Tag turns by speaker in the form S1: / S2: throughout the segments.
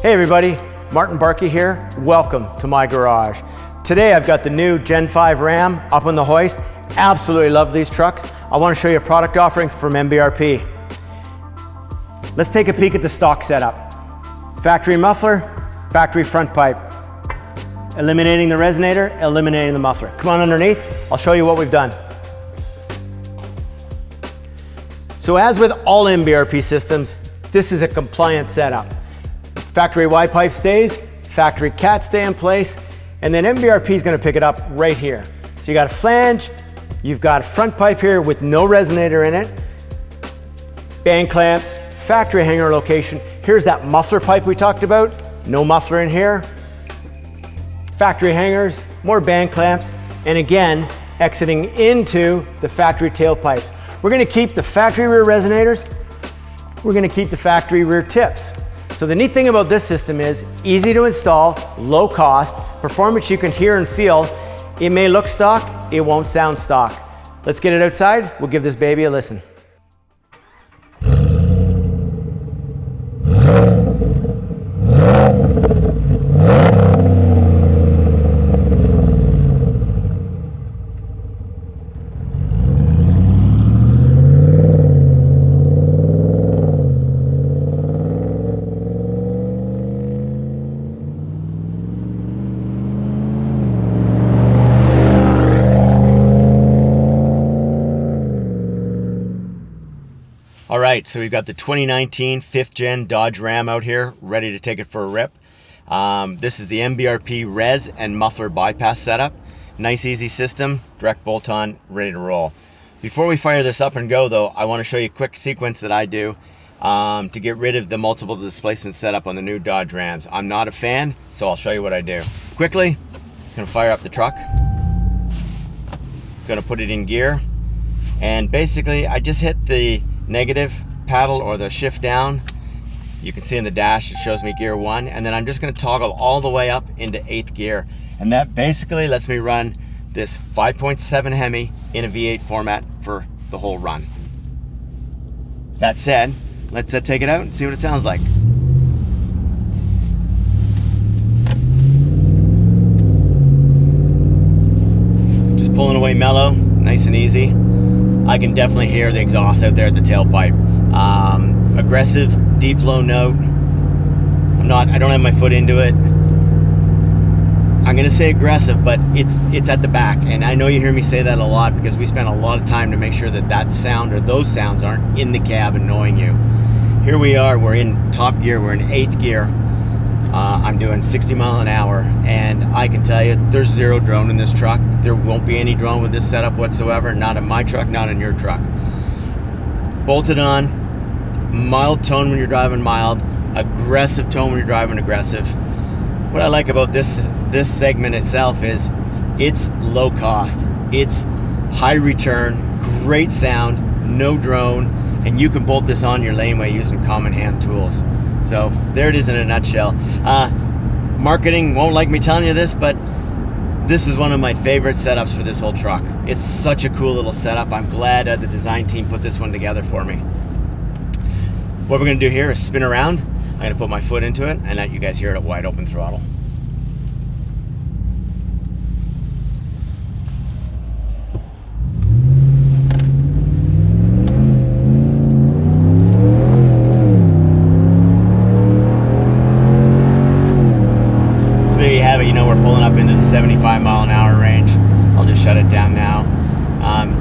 S1: Hey everybody, Martin Barkey here. Welcome to my garage. Today I've got the new Gen 5 Ram up on the hoist. Absolutely love these trucks. I want to show you a product offering from MBRP. Let's take a peek at the stock setup. Factory muffler, factory front pipe. Eliminating the resonator, eliminating the muffler. Come on underneath, I'll show you what we've done. So as with all MBRP systems, this is a compliant setup. Factory Y pipe stays, factory cat stay in place, and then MBRP is going to pick it up right here. So you got a flange, you've got a front pipe here with no resonator in it, band clamps, factory hanger location. Here's that muffler pipe we talked about, no muffler in here. Factory hangers, more band clamps, and again, exiting into the factory tailpipes. We're going to keep the factory rear resonators, we're going to keep the factory rear tips. So the neat thing about this system is easy to install, low cost, performance you can hear and feel. It may look stock, it won't sound stock. Let's get it outside, we'll give this baby a listen. All right, so we've got the 2019 5th Gen Dodge Ram out here, ready to take it for a rip. This is the MBRP res and muffler bypass setup. Nice, easy system, direct bolt-on, ready to roll. Before we fire this up and go though, I want to show you a quick sequence that I do to get rid of the multiple displacement setup on the new Dodge Rams. I'm not a fan, so I'll show you what I do. Quickly, gonna fire up the truck. Gonna put it in gear. And basically, I just hit the negative paddle or the shift down. You can see in the dash it shows me gear 1, and then I'm just going to toggle all the way up into 8th gear, and that basically lets me run this 5.7 Hemi in a V8 format for the whole run. That said, let's take it out and see what it sounds like. Just pulling away mellow, nice and easy. I can definitely hear the exhaust out there at the tailpipe. Aggressive, deep low note. I don't have my foot into it. I'm gonna say aggressive, but it's at the back. And I know you hear me say that a lot because we spend a lot of time to make sure that that sound or those sounds aren't in the cab annoying you. Here we are, we're in top gear, we're in 8th gear. I'm doing 60 mile an hour, and I can tell you there's zero drone in this truck. There won't be any drone with this setup whatsoever, not in my truck, not in your truck. Bolted on, mild tone when you're driving mild, aggressive tone when you're driving aggressive. What I like about this segment itself is it's low cost, it's high return, great sound, no drone, and you can bolt this on your laneway using common hand tools. So there it is in a nutshell. Marketing won't like me telling you this, but this is one of my favorite setups for this whole truck. It's such a cool little setup. I'm glad the design team put this one together for me. What we're gonna do here is spin around. I'm gonna put my foot into it and let you guys hear it at wide open throttle. There you have it. You know, we're pulling up into the 75 mile an hour range. I'll just shut it down now.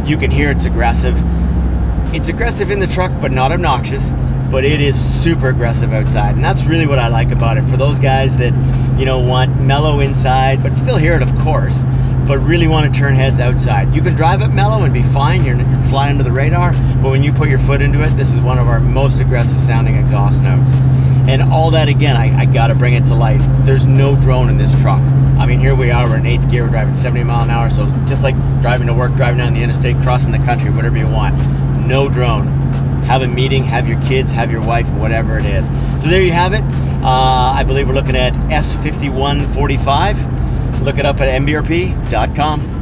S1: You can hear it's aggressive. It's aggressive in the truck, but not obnoxious, but it is super aggressive outside. And that's really what I like about it. For those guys that, you know, want mellow inside, but still hear it, of course, but really want to turn heads outside. You can drive it mellow and be fine. You're flying under the radar, but when you put your foot into it, this is one of our most aggressive sounding exhaust notes. And all that, again, I gotta bring it to light. There's no drone in this truck. I mean, here we are, we're in 8th gear, we're driving 70 mile an hour, so just like driving to work, driving down the interstate, crossing the country, whatever you want. No drone. Have a meeting, have your kids, have your wife, whatever it is. So there you have it. I believe we're looking at S5145. Look it up at MBRP.com.